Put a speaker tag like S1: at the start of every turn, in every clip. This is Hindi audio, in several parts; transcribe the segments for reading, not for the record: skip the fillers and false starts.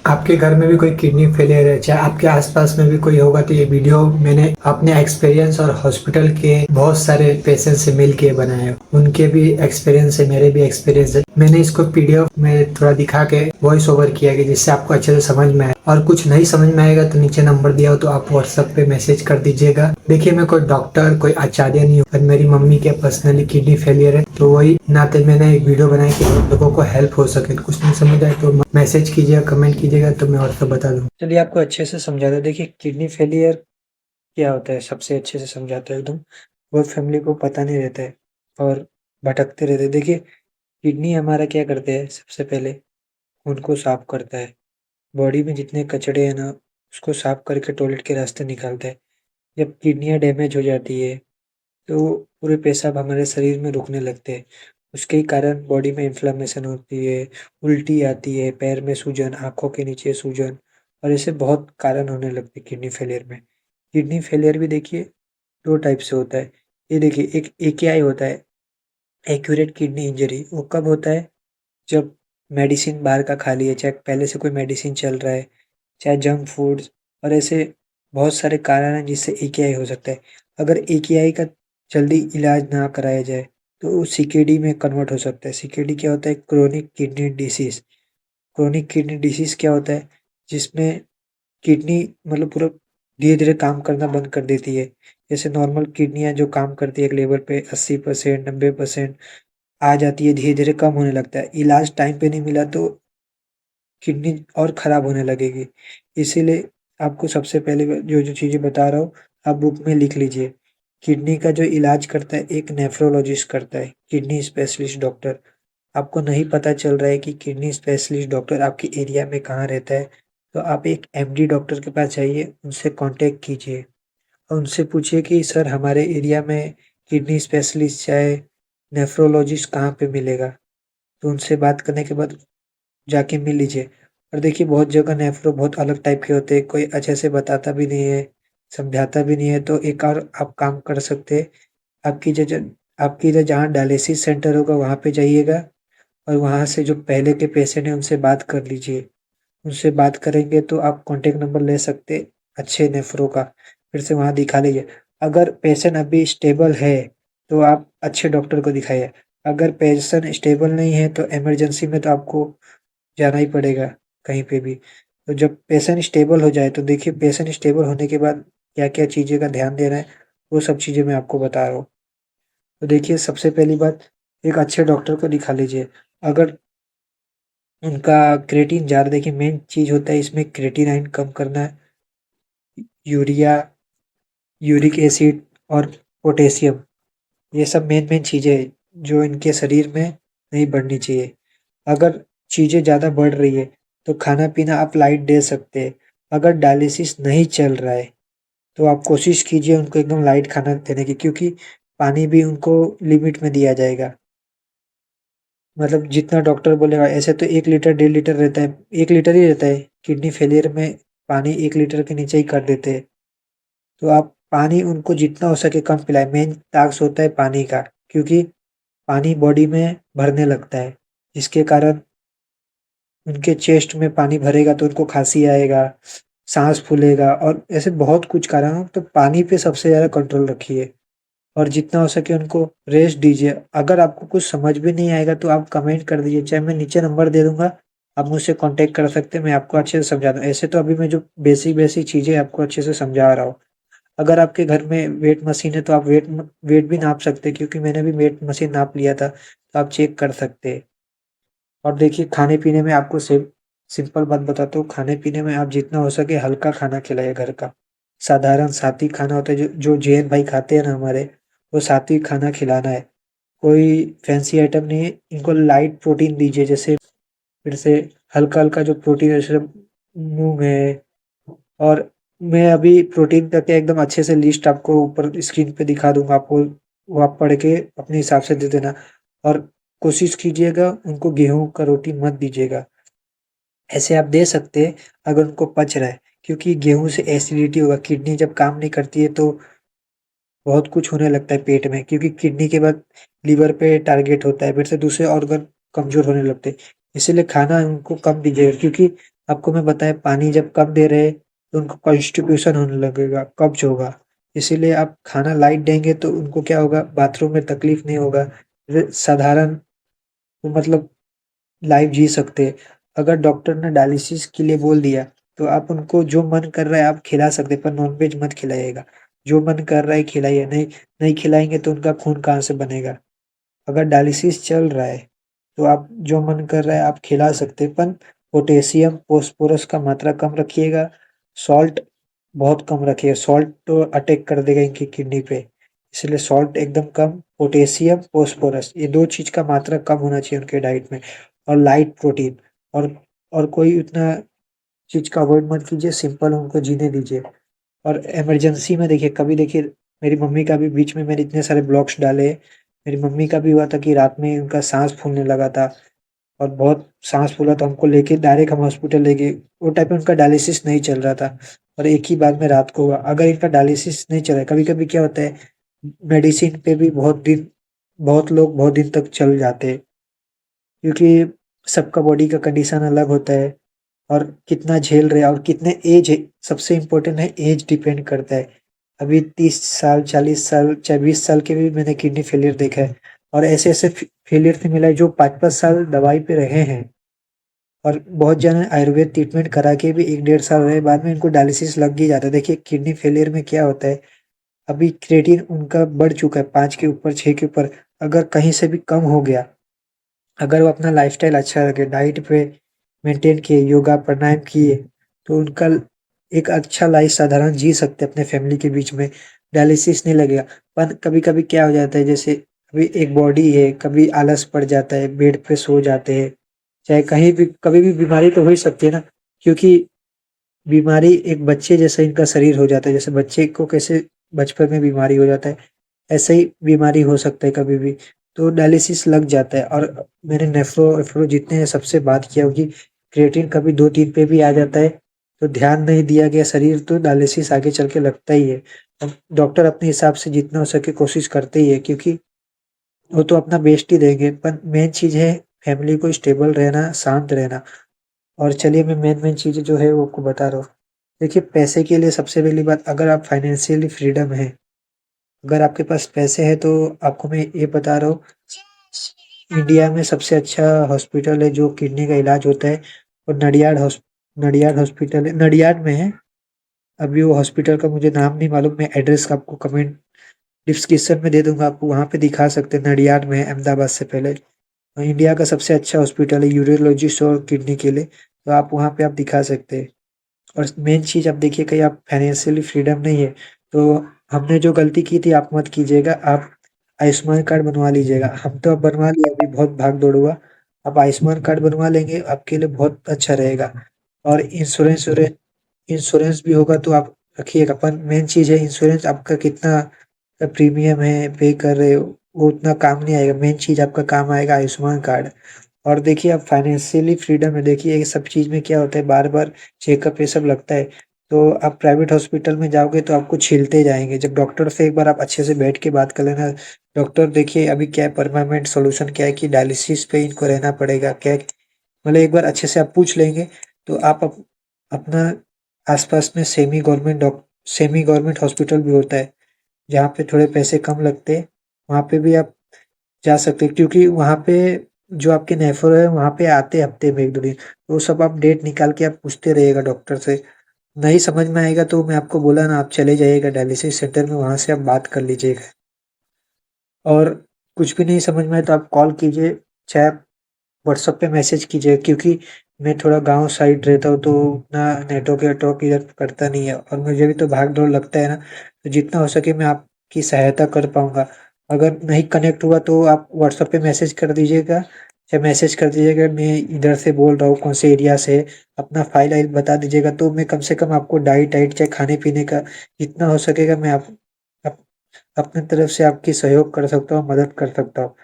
S1: आपके घर में भी कोई किडनी फेलियर है, चाहे आपके आसपास में भी कोई होगा, तो ये वीडियो मैंने अपने एक्सपीरियंस और हॉस्पिटल के बहुत सारे पेशेंट से मिल के बनाया है। उनके भी एक्सपीरियंस है, मेरे भी एक्सपीरियंस है। मैंने इसको पीडीएफ में थोड़ा दिखा के वॉइस ओवर किया गया, जिससे आपको अच्छे से समझ में आए। और कुछ नहीं समझ में आएगा तो नीचे नंबर दिया हो तो आप व्हाट्सएप पे मैसेज कर दीजिएगा। देखिए, मैं कोई डॉक्टर, कोई आचार्य नहीं हूँ, पर मेरी मम्मी के पर्सनली किडनी फेलियर है, तो वही नाते मैंने एक वीडियो बनाई कि लोगों को हेल्प हो सके। कुछ नहीं समझ आए तो मैसेज कीजिएगा, कमेंट कीजिएगा, तो मैं और सब बता दूँ। चलिए, आपको अच्छे से समझा दूं। देखिए, किडनी फेलियर क्या होता है, सबसे अच्छे से समझाता हूँ एकदम। बहुत फैमिली को पता नहीं रहता है और भटकते रहते हैं। देखिए, किडनी हमारा क्या करते हैं, सबसे पहले खून को साफ करता है। बॉडी में जितने कचड़े हैं ना, उसको साफ करके टॉयलेट के रास्ते निकालता है। जब किडनियाँ डैमेज हो जाती है तो पूरे पेशाब हमारे शरीर में रुकने लगते हैं। उसके ही कारण बॉडी में इन्फ्लेमेशन होती है, उल्टी आती है, पैर में सूजन, आँखों के नीचे सूजन, और ऐसे बहुत कारण होने लगते हैं किडनी फेलियर में। किडनी फेलियर भी देखिए 2 टाइप से होता है। ये देखिए, एक एकेआई होता है, एक्यूरेट किडनी इंजरी। वो कब होता है? जब मेडिसिन बाहर का खा लिया, चाहे पहले से कोई मेडिसिन चल रहा है, चाहे जंक फूड्स, और ऐसे बहुत सारे कारण हैं जिससे एकेआई हो सकता है। अगर एकेआई का जल्दी इलाज ना कराया जाए तो वो सीकेडी में कन्वर्ट हो सकता है। सीकेडी क्या होता है? Chronic kidney disease. Chronic kidney disease क्या होता है? जिसमें किडनी मतलब पूरा धीरे-धीरे काम करना बंद कर देती है। जैसे नॉर्मल किडनियाँ जो काम करती है एक लेवल पे 80% 90% आ जाती है, धीरे-धीरे कम होने लगता है। इलाज टाइम पे नहीं मिला तो किडनी और खराब होने लगेगी। इसीलिए आपको सबसे पहले जो-जो चीज़ें बता रहा हूँ, आप बुक में लिख लीजिए। किडनी का जो इलाज करता है एक नेफ्रोलॉजिस्ट करता है, किडनी स्पेशलिस्ट डॉक्टर। आपको नहीं पता चल रहा है कि किडनी स्पेशलिस्ट डॉक्टर आपके एरिया में कहाँ रहता है, तो आप एक एमडी डॉक्टर के पास जाइए, उनसे कॉन्टैक्ट कीजिए और उनसे पूछिए कि सर, हमारे एरिया में किडनी स्पेशलिस्ट चाहे नेफ्रोलॉजिस्ट कहाँ पे मिलेगा? तो उनसे बात करने के बाद जाके मिल लीजिए। और देखिए, बहुत जगह नेफ्रो बहुत अलग टाइप के होते हैं, कोई अच्छे से बताता भी नहीं है, समझाता भी नहीं है। तो एक और आप काम कर सकते हैं, आपकी आपकी इधर जहाँ डायलिसिस सेंटर होगा वहाँ पे जाइएगा और वहाँ से जो पहले के पेशेंट हैं उनसे बात कर लीजिए। उनसे बात करेंगे तो आप कॉन्टैक्ट नंबर ले सकते अच्छे नेफ्रो का, फिर से वहाँ दिखा लीजिए। अगर पेशेंट अभी स्टेबल है तो आप अच्छे डॉक्टर को दिखाइए। अगर पेशेंट स्टेबल नहीं है तो इमरजेंसी में तो आपको जाना ही पड़ेगा कहीं पे भी। तो जब पेशेंट स्टेबल हो जाए तो देखिए, पेशेंट स्टेबल होने के बाद क्या-क्या चीज़ें का ध्यान देना है, वो सब चीज़ें मैं आपको बता रहा हूँ। तो देखिए, सबसे पहली बात, एक अच्छे डॉक्टर को दिखा लीजिए। अगर उनका क्रेटिन ज़्यादा, देखिए मेन चीज़ होता है इसमें क्रेटिनाइन कम करना, यूरिया, यूरिक एसिड और पोटेशियम, ये सब मेन-मेन चीज़ें हैं जो इनके शरीर में नहीं बढ़नी चाहिए। अगर चीज़ें ज़्यादा बढ़ रही है तो खाना-पीना आप लाइट दे सकते हैं। अगर डायलिसिस नहीं चल रहा है तो आप कोशिश कीजिए उनको एकदम लाइट खाना देने की, क्योंकि पानी भी उनको लिमिट में दिया जाएगा। मतलब जितना डॉक्टर बोलेगा, ऐसे तो 1 लीटर 1.5 लीटर रहता है, 1 लीटर ही रहता है। किडनी फेलियर में पानी 1 लीटर के नीचे ही कर देते हैं। तो आप पानी उनको जितना हो सके कम पिलाएँ, मेन टास्क होता है पानी का, क्योंकि पानी बॉडी में भरने लगता है, जिसके कारण उनके चेस्ट में पानी भरेगा तो उनको खाँसी आएगा, साँस फूलेगा और ऐसे बहुत कुछ कारण हो। तो पानी पे सबसे ज़्यादा कंट्रोल रखिए और जितना हो सके उनको रेस्ट दीजिए। अगर आपको कुछ समझ भी नहीं आएगा तो आप कमेंट कर दीजिए, चाहे मैं नीचे नंबर दे दूँगा, आप मुझसे कॉन्टैक्ट कर सकते हैं, मैं आपको अच्छे से समझा दूँ। ऐसे तो अभी मैं जो बेसिक-बेसिक चीज़ें आपको अच्छे से समझा रहा हूँ। अगर आपके घर में वेट मशीन है तो आप वेट भी नाप सकते हैं, क्योंकि मैंने भी वेट मशीन नाप लिया था, तो आप चेक कर सकते हैं। और देखिए, खाने-पीने में आपको सिंपल बात बताता हूँ, खाने-पीने में आप जितना हो सके हल्का खाना खिलाइए घर का। साधारण सात्विक खाना होता है, जो जो जैन भाई खाते हैं ना हमारे, वो सात्विक खाना खिलाना है। कोई फैंसी आइटम नहीं है, इनको लाइट प्रोटीन दीजिए, जैसे फिर से हल्का-हल्का जो प्रोटीन है, जैसे मूँग है। और मैं अभी प्रोटीन का क्या एकदम अच्छे से लिस्ट आपको ऊपर स्क्रीन पे दिखा दूँगा, आपको वो आप पढ़ के अपने हिसाब से दे देना। और कोशिश कीजिएगा उनको गेहूँ का रोटी मत दीजिएगा। ऐसे आप दे सकते हैं अगर उनको पच रहा है, क्योंकि गेहूँ से एसिडिटी होगा, किडनी जब काम नहीं करती है तो बहुत कुछ होने लगता है पेट में, क्योंकि किडनी के बाद लीवर पे टारगेट होता है, फिर से दूसरे ऑर्गन कमज़ोर होने लगते हैं। इसीलिए खाना उनको कम दीजिएगा, क्योंकि आपको मैं बताया पानी जब कम दे रहे तो उनको कॉन्स्टिपेशन होने लगेगा, कब्ज होगा। इसीलिए आप खाना लाइट देंगे तो उनको क्या होगा, बाथरूम में तकलीफ नहीं होगा। साधारण मतलब लाइफ जी सकते हैं। अगर डॉक्टर ने डायलिसिस के लिए बोल दिया तो आप उनको जो मन कर रहा है आप खिला सकते हैं, पर नॉनवेज मत खिलाइएगा। जो मन कर रहा है खिलाइए, नहीं नहीं खिलाएंगे तो उनका खून कहाँ से बनेगा। अगर डायलिसिस चल रहा है तो आप जो मन कर रहा है आप खिला सकते हैं, पर पोटेशियम फोस्फोरस का मात्रा कम रखिएगा। सॉल्ट बहुत कम रखिएगा, सॉल्ट तो अटैक कर देगा इनकी किडनी पे। इसलिए सॉल्ट एकदम कम, पोटेशियम फोस्फोरस ये दो चीज का मात्रा कम होना चाहिए उनके डाइट में। और लाइट प्रोटीन, और और कोई उतना चीज का अवॉइड मत कीजिए, सिंपल उनको जीने दीजिए। और इमरजेंसी में देखिए, कभी देखिए मेरी मम्मी का भी बीच में मैंने इतने सारे ब्लॉग्स डाले। मेरी मम्मी का भी हुआ था कि रात में उनका साँस फूलने लगा था, और बहुत साँस फूला तो हमको लेके डायरेक्ट हम हॉस्पिटल ले गए। वो टाइम पे उनका डायलिसिस नहीं चल रहा था, और एक ही बार में रात को हुआ। अगर इनका डायलिसिस नहीं चल रहा है, कभी-कभी क्या होता है, मेडिसिन पे भी बहुत लोग बहुत दिन तक चल जाते हैं, क्योंकि सबका बॉडी का कंडीशन अलग होता है, और कितना झेल रहे हैं और कितने एज है, सबसे इम्पोर्टेंट है एज डिपेंड करता है। अभी 30 साल, 40 साल, चाहे 20 साल के भी मैंने किडनी फेलियर देखा है, और ऐसे-ऐसे फेलियर से मिला है जो 5-5 साल दवाई पे रहे हैं, और बहुत जने आयुर्वेद ट्रीटमेंट करा के भी 1 डेढ़ साल रहे, बाद में इनको डायलिसिस लग ही जाता है। देखिए किडनी फेलियर में क्या होता है, अभी क्रिएटिन उनका बढ़ चुका है 5 के ऊपर, 6 के ऊपर। अगर कहीं से भी कम हो गया, अगर वो अपना लाइफ़स्टाइल अच्छा रखे, डाइट पे मेंटेन किए, योगा प्राणायाम किए, तो उनका एक अच्छा लाइफ साधारण जी सकते हैं अपने फैमिली के बीच में, डायलिसिस नहीं लगेगा। पर कभी-कभी क्या हो जाता है, जैसे अभी एक बॉडी है, कभी आलस पड़ जाता है, बेड पे सो जाते हैं, चाहे कहीं भी कभी भी बीमारी तो हो ही सकती है ना, क्योंकि बीमारी एक बच्चे जैसा इनका शरीर हो जाता है, जैसे बच्चे को कैसे बचपन में बीमारी हो जाता है, ऐसे ही बीमारी हो सकता है कभी भी, तो डायलिसिस लग जाता है। और मैंने नेफ्रो-वेफ्रो जितने हैं सबसे बात किया होगी, क्रिएटिन कभी 2-3 पे भी आ जाता है, तो ध्यान नहीं दिया गया शरीर तो डायलिसिस आगे चल के लगता ही है। अब डॉक्टर अपने हिसाब से जितना हो सके कोशिश करते ही है, क्योंकि वो तो अपना बेस्ट ही देंगे, पर मेन चीज़ है फैमिली को स्टेबल रहना, शांत रहना। और चलिए मैं मेन-मेन चीज़ें जो है वो आपको बता रहा हूँ। देखिए पैसे के लिए सबसे पहली बात, अगर आप फाइनेंशियली फ्रीडम है, अगर आपके पास पैसे हैं तो आपको मैं ये बता रहा हूँ, इंडिया में सबसे अच्छा हॉस्पिटल है जो किडनी का इलाज होता है, और नडियाड हॉस्पिटल है, नडियाड में है। अभी वो हॉस्पिटल का मुझे नाम नहीं मालूम, मैं एड्रेस आपको कमेंट डिस्क्रिप्शन में दे दूँगा, आप वहाँ पे दिखा सकते हैं, नडियाड में है अहमदाबाद से पहले। इंडिया का सबसे अच्छा हॉस्पिटल है यूरोलॉजिस्ट और किडनी के लिए, तो आप वहाँ पे आप दिखा सकते हैं। और मेन चीज़ आप देखिए, कहीं आप फाइनेंशियली फ्रीडम नहीं है, तो हमने जो गलती की थी आप मत कीजिएगा, आप आयुष्मान कार्ड बनवा लीजिएगा। हम तो अब बनवा लिए, अभी बहुत भाग-दौड़ हुआ, आप आयुष्मान कार्ड बनवा लेंगे, आपके लिए बहुत अच्छा रहेगा। और इंश्योरेंस भी होगा तो आप रखिएगा, पर मेन चीज़ है इंश्योरेंस आपका कितना प्रीमियम है, पे कर रहे हो, वो उतना काम नहीं आएगा, मेन चीज़ आपका काम आएगा आयुष्मान कार्ड। और देखिए आप फाइनेंशियली फ्रीडम है, देखिए ये सब चीज़ में क्या होता है, बार-बार चेकअप ये सब लगता है, तो आप प्राइवेट हॉस्पिटल में जाओगे तो आपको छीलते जाएँगे। जब डॉक्टर से एक बार आप अच्छे से बैठ के बात कर लेना, डॉक्टर देखिए अभी क्या है परमानेंट सॉल्यूशन क्या है कि डायलिसिस पे इनको रहना पड़ेगा, क्या है मतलब एक बार अच्छे से आप पूछ लेंगे, तो आप अपना आस-पास में सेमी गवर्नमेंट हॉस्पिटल भी होता है, जहाँ पे थोड़े पैसे कम लगते हैं, वहाँ पे भी आप जा सकते हैं, क्योंकि वहाँ पे जो आपके नेफ्रो है वहाँ पे आते हफ्ते में 1-2 दिन, तो वो सब आप डेट निकाल के आप पूछते रहिएगा डॉक्टर से। नहीं समझ में आएगा तो मैं आपको बोला ना, आप चले जाइएगा डायलिसिस सेंटर में, वहाँ से आप बात कर लीजिएगा। और कुछ भी नहीं समझ में आए तो आप कॉल कीजिए, चाहे आप व्हाट्सएप पे मैसेज कीजिए, क्योंकि मैं थोड़ा गाँव साइड रहता हूँ तो उतना नेटवर्क इधर करता नहीं है, और मुझे भी तो भाग-दौड़ लगता है ना, तो जितना हो सके मैं आपकी सहायता कर पाऊँगा। अगर नहीं कनेक्ट हुआ तो आप व्हाट्सएप पे मैसेज कर दीजिएगा, चाहे मैसेज कर दीजिएगा मैं इधर से बोल रहा हूँ, कौन से एरिया से, अपना फ़ाइल-आइल बता दीजिएगा, तो मैं कम से कम आपको डाइट-आइट चाहे खाने-पीने का जितना हो सकेगा मैं अप अपनी तरफ से आपकी सहयोग कर सकता हूँ, मदद कर सकता हूँ।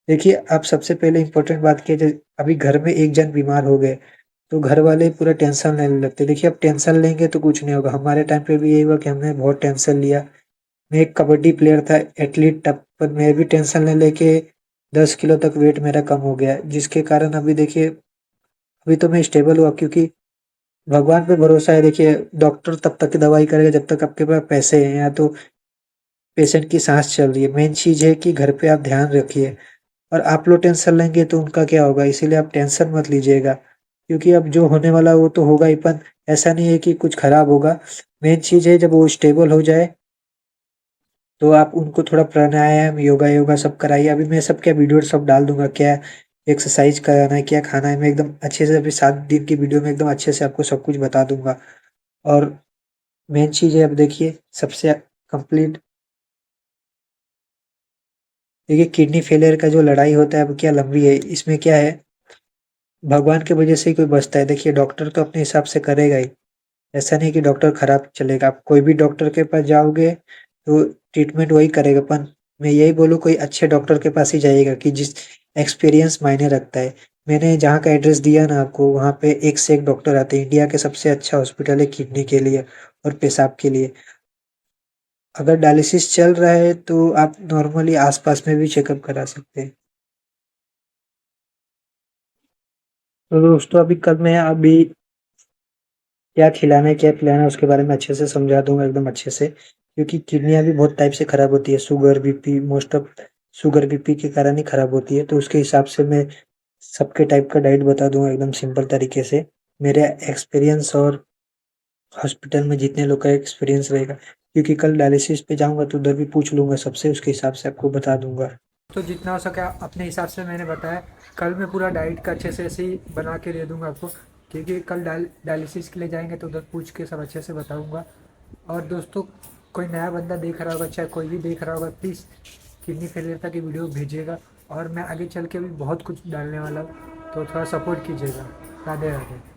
S1: देखिए, आप सबसे पहले इम्पोर्टेंट बात की है, अभी घर में एक जन बीमार हो गए, तो घर वाले पूरा टेंशन लेने लगते हैं। देखिए, अब टेंशन लेंगे तो कुछ नहीं होगा। हमारे टाइम पे भी यही हुआ कि हमने बहुत टेंशन लिया। मैं एक कबड्डी प्लेयर था, एथलीट था, पर मैं भी टेंशन ले लेके 10 किलो तक वेट मेरा कम हो गया, जिसके कारण अभी देखिए, अभी तो मैं स्टेबल हुआ, क्योंकि भगवान पे भरोसा है। देखिए, डॉक्टर तब तक दवाई करेगा जब तक आपके पास पैसे हैं या तो पेशेंट की सांस चल रही है। मेन चीज़ है कि घर पे आप ध्यान रखिए, और आप लोग टेंशन लेंगे तो उनका क्या होगा, इसीलिए आप टेंशन मत लीजिएगा, क्योंकि अब जो होने वाला है वो तो होगा ही, पर ऐसा नहीं है कि कुछ खराब होगा। मेन चीज़ है जब वो स्टेबल हो जाए तो आप उनको थोड़ा प्राणायाम, योगा योगा सब कराइए। अभी मैं सब क्या वीडियो सब डाल दूँगा, क्या एक्सरसाइज कराना है, क्या खाना है, मैं एकदम अच्छे से अभी 7 दिन की वीडियो में एकदम अच्छे से आपको सब कुछ बता दूँगा। और मेन चीज़ है, अब देखिए सबसे कंप्लीट, देखिए किडनी फेलियर का जो लड़ाई होता है अब क्या लंबी है, इसमें क्या है, भगवान की वजह से ही कोई बचता है। देखिए डॉक्टर तो अपने हिसाब से करेगा ही, ऐसा नहीं कि डॉक्टर खराब चलेगा। आप कोई भी डॉक्टर के पास जाओगे तो ट्रीटमेंट वही करेगा, पर मैं यही बोलूँ कोई अच्छे डॉक्टर के पास ही जाइएगा कि जिस एक्सपीरियंस मायने रखता है। मैंने जहाँ का एड्रेस दिया ना आपको, वहाँ पे एक से एक डॉक्टर आते हैं। इंडिया के सबसे अच्छा हॉस्पिटल है किडनी के लिए और पेशाब के लिए। अगर डायलिसिस चल रहा है तो आप नॉर्मली आस-पास में भी चेकअप करा सकते हैं। तो दोस्तों अभी कल मैं अभी क्या खिलाना है, क्या पिलाना है उसके बारे में अच्छे से समझा दूँगा एकदम अच्छे से। क्योंकि किडनियाँ भी बहुत टाइप से खराब होती है, sugar, BP, most of sugar, BP के कारण ही खराब होती है। तो उसके हिसाब से मैं सबके टाइप का डाइट बता दूँगा एकदम सिंपल तरीके से। मेरे एक्सपीरियंस और हॉस्पिटल में जितने लोग का एक्सपीरियंस रहेगा, क्योंकि कल डायलिसिस पे जाऊँगा तो उधर भी पूछ लूँगा सबसे, उसके हिसाब से आपको बता दूँगा। तो जितना हो सके अपने हिसाब से मैंने बताया। कल मैं पूरा डाइट का अच्छे से ऐसे ही बना के दे दूँगा आपको, क्योंकि कल डायलिसिस के लिए जाएँगे तो उधर पूछ के सब अच्छे से बताऊँगा। और दोस्तों, कोई नया बंदा देख रहा होगा, चाहे कोई भी देख रहा होगा, प्लीज़ किडनी फेलियर तक की वीडियो भेजिएगा। और मैं आगे चल के भी बहुत कुछ डालने वाला हूँ, तो थोड़ा सपोर्ट कीजिएगा। राधे राधे।